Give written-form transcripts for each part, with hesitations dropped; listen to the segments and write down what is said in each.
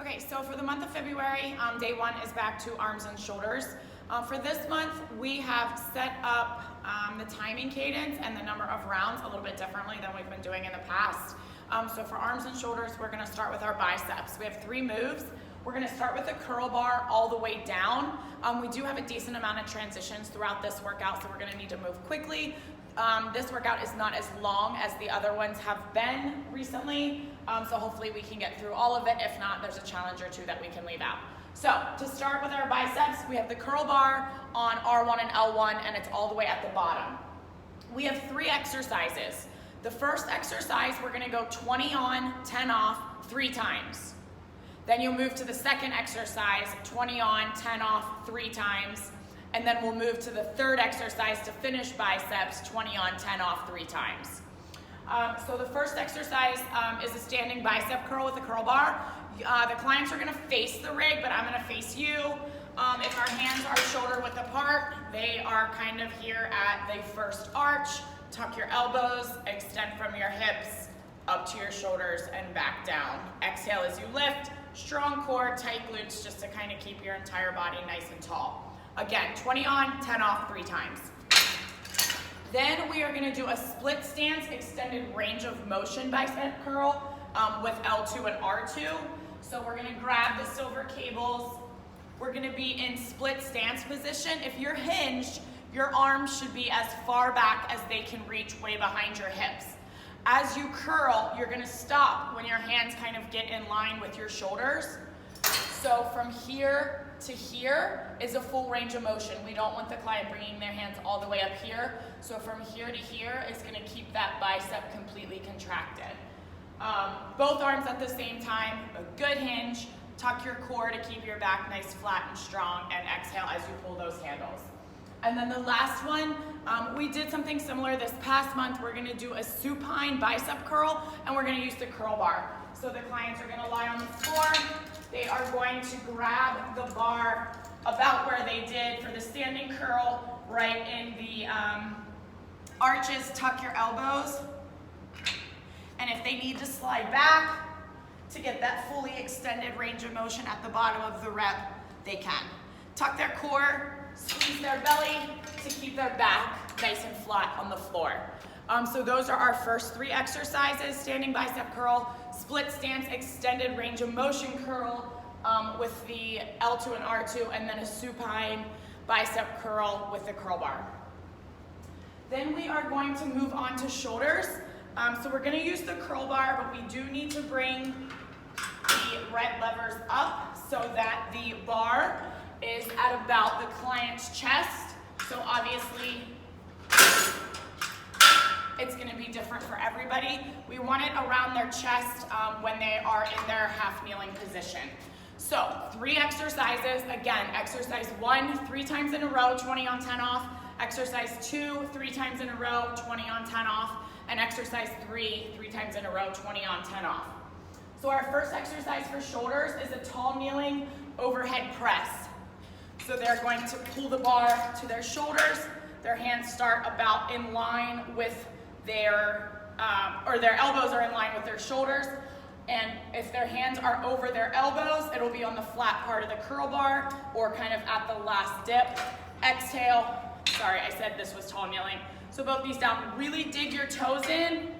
Okay, so for the month of February, day one is back to arms and shoulders. For this month, we have set up the timing cadence and the number of rounds a little bit differently than we've been doing in the past. So for arms and shoulders, we're gonna start with our biceps. We have 3 moves. We're gonna start with the curl bar all the way down. We do have a decent amount of transitions throughout this workout, so we're gonna need to move quickly. This workout is not as long as the other ones have been recently, so hopefully we can get through all of it. If not, there's a challenge or two that we can leave out. So to start with our biceps, we have the curl bar on R1 and L1, and it's all the way at the bottom. We have 3 exercises. The first exercise, we're gonna go 20 on, 10 off, 3 times. Then you'll move to the second exercise, 20 on, 10 off, 3 times. And then we'll move to the third exercise to finish biceps, 20 on, 10 off, 3 times. So the first exercise is a standing bicep curl with a curl bar. The clients are gonna face the rig, but I'm gonna face you. If our hands are shoulder width apart, they are kind of here at the first arch. Tuck your elbows, extend from your hips up to your shoulders and back down. Exhale as you lift, strong core, tight glutes, just to kind of keep your entire body nice and tall. Again, 20 on, 10 off, 3 times. Then we are gonna do a split stance, extended range of motion bicep curl with L2 and R2. So we're gonna grab the silver cables. We're gonna be in split stance position. If you're hinged, your arms should be as far back as they can reach way behind your hips. As you curl, you're gonna stop when your hands kind of get in line with your shoulders. So from here to here is a full range of motion. We don't want the client bringing their hands all the way up here. So from here to here is gonna keep that bicep completely contracted. Both arms at the same time, a good hinge. Tuck your core to keep your back nice, flat, and strong, and exhale as you pull those handles. And then the last one, we did something similar this past month. We're gonna do a supine bicep curl, and we're gonna use the curl bar. So the clients are gonna lie on the floor. They are going to grab the bar about where they did for the standing curl, right in the arches. Tuck your elbows. And if they need to slide back to get that fully extended range of motion at the bottom of the rep, they can. Tuck their core, squeeze their belly to keep their back nice and flat on the floor. So those are our first 3 exercises: standing bicep curl, split stance, extended range of motion curl with the L2 and R2, and then a supine bicep curl with the curl bar. Then we are going to move on to shoulders. So we're gonna use the curl bar, but we do need to bring the red levers up so that the bar is at about the client's chest. So obviously, it's gonna be different for everybody. We want it around their chest when they are in their half kneeling position. So 3 exercises. Again, exercise 1, 3 times in a row, 20 on, 10 off. Exercise 2, 3 times in a row, 20 on, 10 off. And exercise 3, 3 times in a row, 20 on, 10 off. So our first exercise for shoulders is a tall kneeling overhead press. So they're going to pull the bar to their shoulders. Their hands start about in line with their elbows are in line with their shoulders. And if their hands are over their elbows, it'll be on the flat part of the curl bar or kind of at the last dip. Exhale. Sorry, I said this was tall kneeling. So both knees down. Really dig your toes in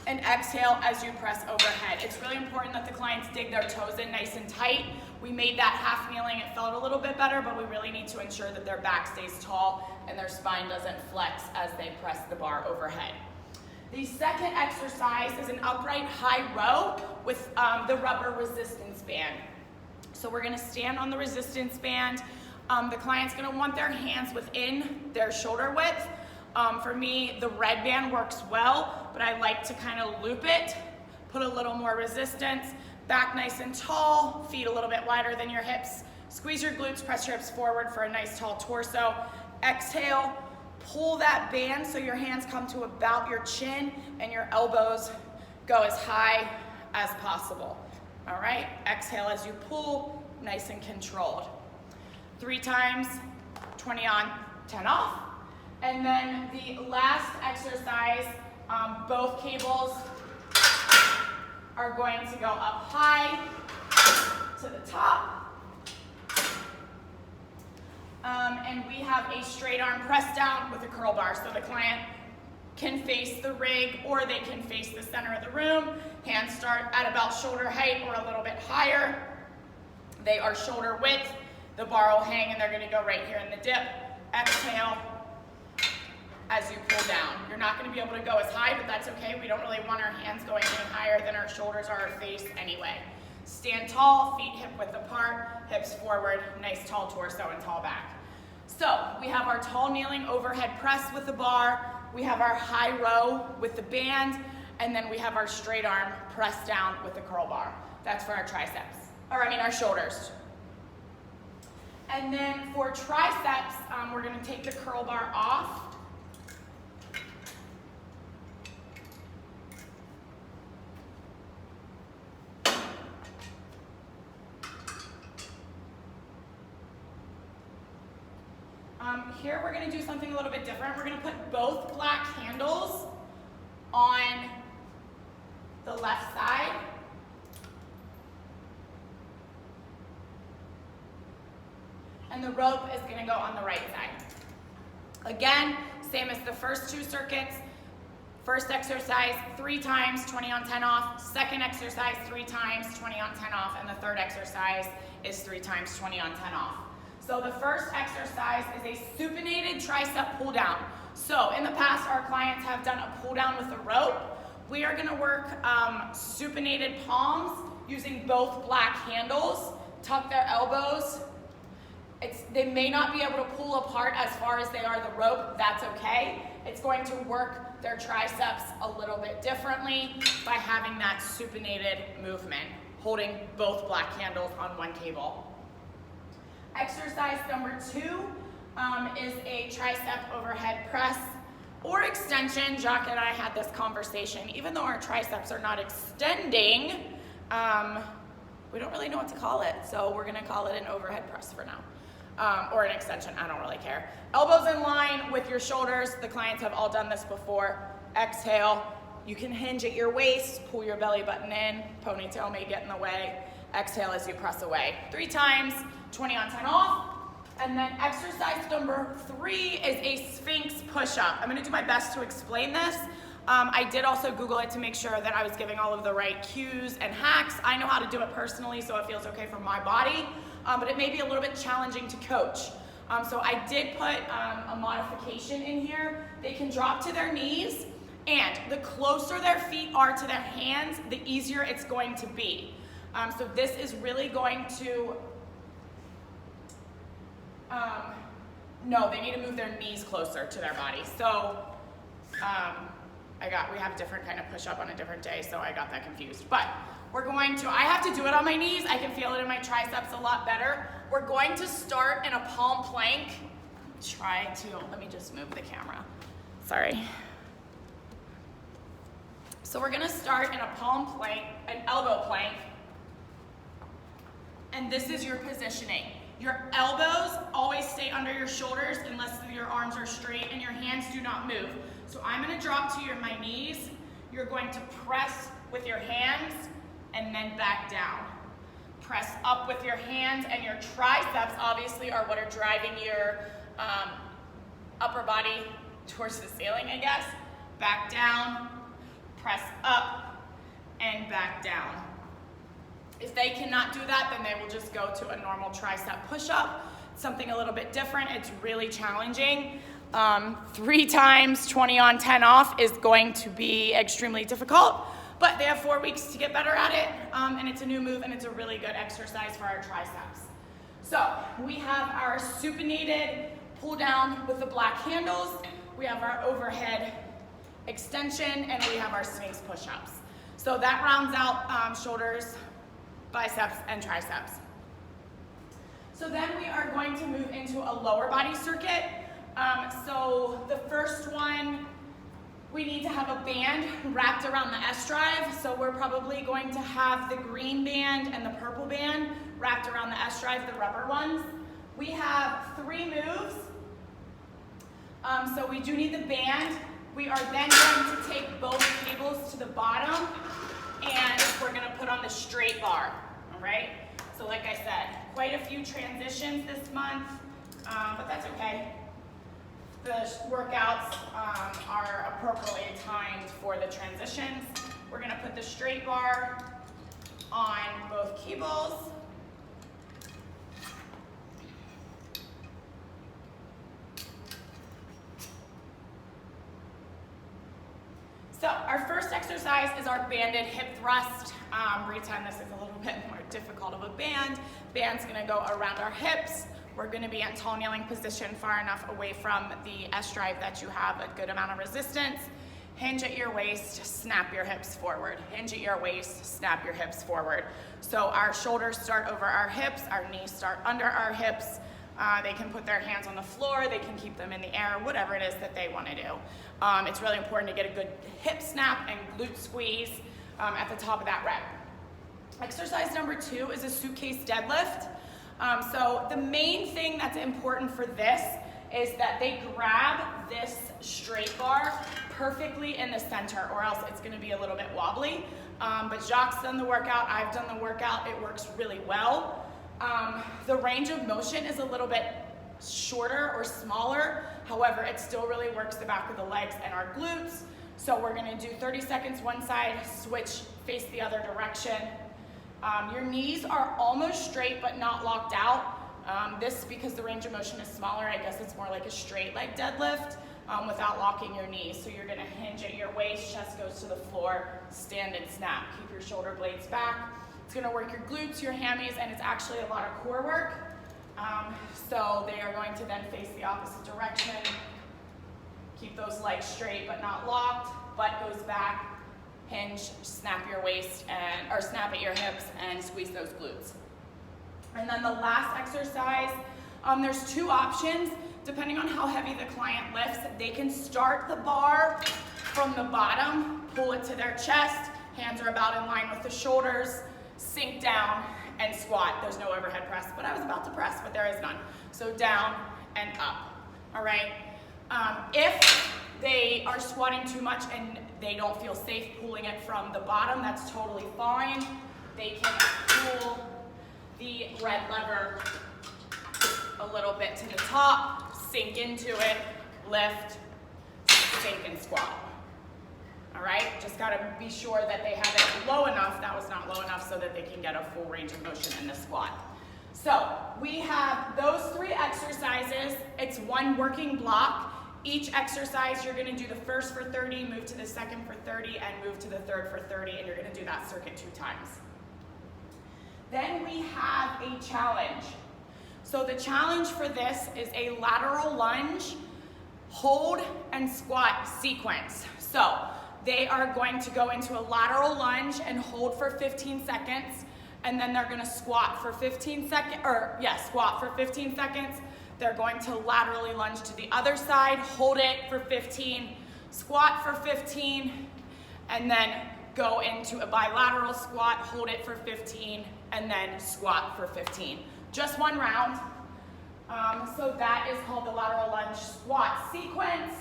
and exhale as you press overhead. It's really important that the clients dig their toes in nice and tight. We made that half kneeling. It felt a little bit better, but we really need to ensure that their back stays tall and their spine doesn't flex as they press the bar overhead. The second exercise is an upright high row with the rubber resistance band. So we're gonna stand on the resistance band. The client's gonna want their hands within their shoulder width. For me, the red band works well, but I like to kind of loop it, put a little more resistance, back nice and tall, feet a little bit wider than your hips. Squeeze your glutes, press your hips forward for a nice tall torso. Exhale, pull that band so your hands come to about your chin and your elbows go as high as possible. All right, exhale as you pull, nice and controlled. 3 times, 20 on, 10 off. And then the last exercise, both cables are going to go up high. to the top. And we have a straight arm press down with a curl bar. So the client can face the rig or they can face the center of the room. Hands start at about shoulder height or a little bit higher. They are shoulder width. The bar will hang and they're gonna go right here in the dip. Exhale as you pull down. You're not gonna be able to go as high, but that's okay. We don't really want our hands going any higher than our shoulders or our face anyway. Stand tall, feet hip width apart, hips forward, nice tall torso and tall back. So we have our tall kneeling overhead press with the bar, we have our high row with the band, and then we have our straight arm press down with the curl bar. That's for our triceps, our shoulders. And then for triceps, we're gonna take the curl bar off. Here we're going to do something a little bit different. We're going to put both black handles on the left side. And the rope is going to go on the right side. Again, same as the first two circuits. First exercise, 3 times, 20 on 10 off. Second exercise, 3 times, 20 on 10 off. And the third exercise is 3 times, 20 on 10 off. So the first exercise is a supinated tricep pull down. So in the past, our clients have done a pull down with a rope. We are gonna work supinated palms using both black handles. Tuck their elbows. They may not be able to pull apart as far as they are the rope, that's okay. It's going to work their triceps a little bit differently by having that supinated movement, holding both black handles on one cable. Exercise number 2 is a tricep overhead press or extension. Jacques and I had this conversation. Even though our triceps are not extending, we don't really know what to call it. So we're gonna call it an overhead press for now, or an extension, I don't really care. Elbows in line with your shoulders. The clients have all done this before. Exhale, you can hinge at your waist, pull your belly button in, ponytail may get in the way. Exhale as you press away. 3 times, 20 on 10 off. And then exercise number 3 is a Sphinx push-up. I'm gonna do my best to explain this. I did also Google it to make sure that I was giving all of the right cues and hacks. I know how to do it personally, so it feels okay for my body, but it may be a little bit challenging to coach. So I did put a modification in here. They can drop to their knees, and the closer their feet are to their hands, the easier it's going to be. So this is really going to, no, they need to move their knees closer to their body. So we have a different kind of push-up on a different day, so I got that confused. But we're going to, I have to do it on my knees. I can feel it in my triceps a lot better. We're going to start in a palm plank. Let me just move the camera. Sorry. So we're gonna start in a palm plank, an elbow plank. And this is your positioning. Your elbows always stay under your shoulders unless your arms are straight and your hands do not move. So I'm gonna drop to my knees. You're going to press with your hands and then back down. Press up with your hands, and your triceps obviously are what are driving your upper body towards the ceiling, I guess. Back down, press up, and back down. If they cannot do that, then they will just go to a normal tricep push-up, something a little bit different. It's really challenging. 3 times 20 on 10 off is going to be extremely difficult, but they have 4 weeks to get better at it, and it's a new move, and it's a really good exercise for our triceps. So we have our supinated pull down with the black handles, we have our overhead extension, and we have our Sphinx push-ups. So that rounds out shoulders, biceps, and triceps. So then we are going to move into a lower body circuit. So the first one, we need to have a band wrapped around the S drive. So we're probably going to have the green band and the purple band wrapped around the S drive, the rubber ones. We have 3 moves. So we do need the band. We are then going to take both cables to the bottom, and we're gonna put on the straight bar, all right? So like I said, quite a few transitions this month, but that's okay. The workouts are appropriately timed for the transitions. We're gonna put the straight bar on both cables. So our first exercise is our banded hip thrust. Pretend this is a little bit more difficult of a band. Band's gonna go around our hips. We're gonna be in tall kneeling position far enough away from the S-drive that you have a good amount of resistance. Hinge at your waist, snap your hips forward. Hinge at your waist, snap your hips forward. So our shoulders start over our hips, our knees start under our hips. They can put their hands on the floor, they can keep them in the air, whatever it is that they wanna do. It's really important to get a good hip snap and glute squeeze at the top of that rep. Exercise number 2 is a suitcase deadlift. So the main thing that's important for this is that they grab this straight bar perfectly in the center, or else it's gonna be a little bit wobbly. But Jacques done the workout, I've done the workout, it works really well. The range of motion is a little bit shorter or smaller, however, it still really works the back of the legs and our glutes. So we're gonna do 30 seconds one side, switch, face the other direction. Your knees are almost straight but not locked out. This, because the range of motion is smaller, I guess it's more like a straight leg deadlift without locking your knees. So you're gonna hinge at your waist, chest goes to the floor, stand and snap. Keep your shoulder blades back. It's gonna work your glutes, your hammies, and it's actually a lot of core work. So they are going to then face the opposite direction. Keep those legs straight but not locked. Butt goes back. Hinge, snap your waist, or snap at your hips and squeeze those glutes. And then the last exercise, there's 2 options. Depending on how heavy the client lifts, they can start the bar from the bottom, pull it to their chest, hands are about in line with the shoulders, sink down and squat. There's no overhead press, but I was about to press, but there is none. So down and up, all right? If they are squatting too much and they don't feel safe pulling it from the bottom, that's totally fine. They can pull the red lever a little bit to the top, sink into it, lift, sink and squat. All right, just gotta be sure that they have it low enough, that was not low enough, so that they can get a full range of motion in the squat. So we have those 3 exercises. It's one working block. Each exercise, you're gonna do the first for 30, move to the second for 30, and move to the third for 30, and you're gonna do that circuit 2 times. Then we have a challenge. So the challenge for this is a lateral lunge, hold, and squat sequence. So they are going to go into a lateral lunge and hold for 15 seconds, and then they're gonna squat for 15 seconds, squat for 15 seconds. They're going to laterally lunge to the other side, hold it for 15, squat for 15, and then go into a bilateral squat, hold it for 15, and then squat for 15. Just 1 round. So that is called the lateral lunge squat sequence.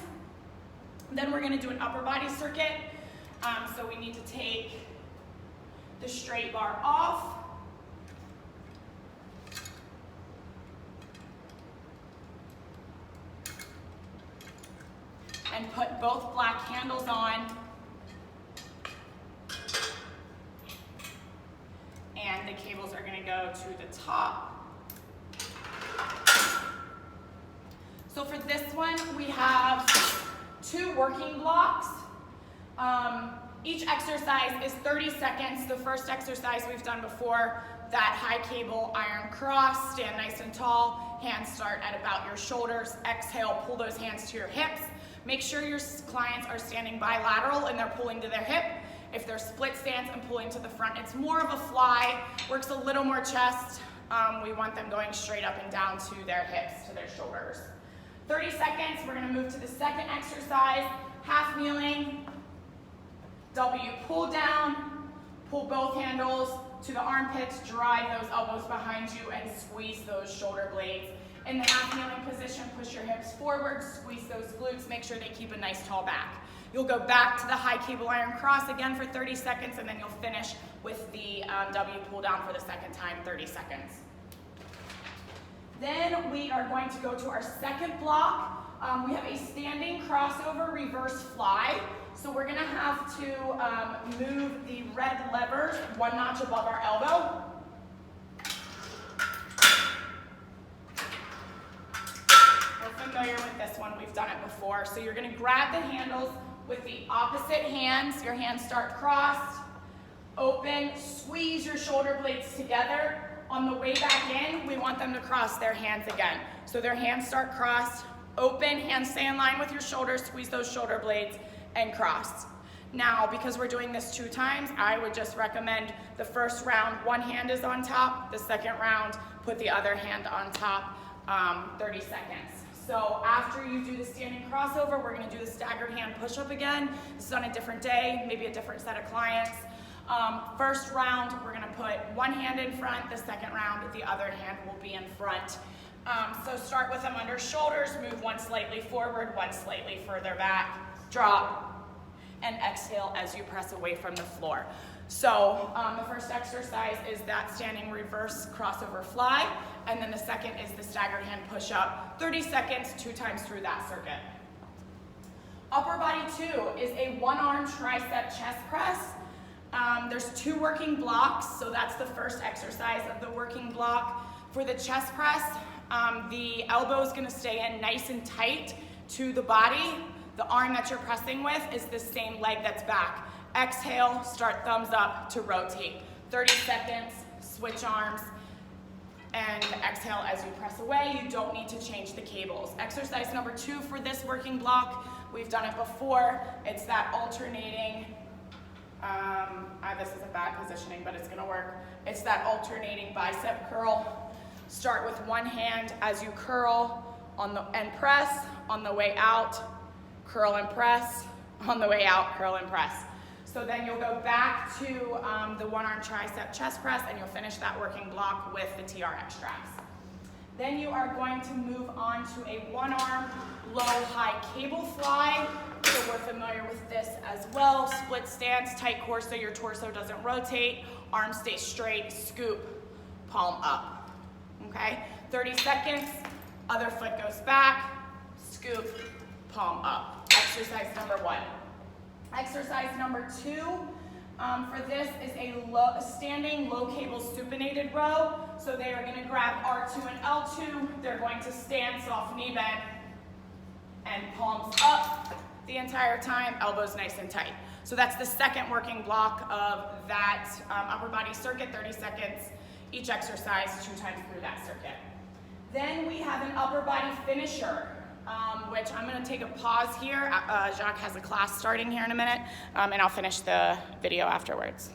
Then we're gonna do an upper body circuit. So we need to take the straight bar off. And put both black handles on. And the cables are gonna go to the top. So for this one, we have 2 working blocks. Each exercise is 30 seconds. The first exercise we've done before, that high cable iron cross, stand nice and tall, hands start at about your shoulders, exhale, pull those hands to your hips. Make sure your clients are standing bilateral and they're pulling to their hip. If they're split stance and pulling to the front, it's more of a fly, works a little more chest. We want them going straight up and down to their hips, to their shoulders. 30 seconds, we're gonna move to the second exercise, half kneeling, W pull down, pull both handles to the armpits, drive those elbows behind you and squeeze those shoulder blades. In the half kneeling position, push your hips forward, squeeze those glutes, make sure they keep a nice tall back. You'll go back to the high cable iron cross again for 30 seconds, and then you'll finish with the W pull down for the second time, 30 seconds. Then we are going to go to our second block. We have a standing crossover reverse fly. So we're gonna have to move the red levers one notch above our elbow. We're familiar with this one, we've done it before. So you're gonna grab the handles with the opposite hands. Your hands start crossed, open, squeeze your shoulder blades together. On the way back in, we want them to cross their hands again. So their hands start crossed, open, hands stay in line with your shoulders, squeeze those shoulder blades, and cross. Now, because we're doing this 2 times, I would just recommend the first round, one hand is on top, the second round, put the other hand on top, 30 seconds. So after you do the standing crossover, we're gonna do the staggered hand push-up again. This is on a different day, maybe a different set of clients. First round, we're gonna put one hand in front, the second round, the other hand will be in front. So start with them under shoulders, move one slightly forward, one slightly further back, drop, and exhale as you press away from the floor. So the first exercise is that standing reverse crossover fly, and then the second is the staggered hand push-up, 30 seconds, 2 times through that circuit. Upper body 2 is a one-arm tricep chest press. There's 2 working blocks, so that's the first exercise of the working block. For the chest press, the elbow is gonna stay in nice and tight to the body. The arm that you're pressing with is the same leg that's back. Exhale, start thumbs up to rotate. 30 seconds, switch arms, and exhale as you press away. You don't need to change the cables. Exercise number 2 for this working block, we've done it before. It's that alternating, this is a bad positioning, but it's gonna work. It's that alternating bicep curl. Start with one hand as you curl and press. On the way out, curl and press. On the way out, curl and press. So then you'll go back to the one-arm tricep chest press, and you'll finish that working block with the TRX straps. Then you are going to move on to a one-arm low-high cable fly. So we're familiar with this as well. Split stance, tight core so your torso doesn't rotate. Arms stay straight, scoop, palm up. Okay, 30 seconds, other foot goes back, scoop, palm up. Exercise number 1. Exercise number 2, for this is a standing low cable supinated row. So they are going to grab R2 and L2. They're going to stand soft knee bend and palms up the entire time, elbows nice and tight. So that's the second working block of that upper body circuit, 30 seconds each exercise, 2 times through that circuit. Then we have an upper body finisher, which I'm going to take a pause here. Jacques has a class starting here in a minute, and I'll finish the video afterwards.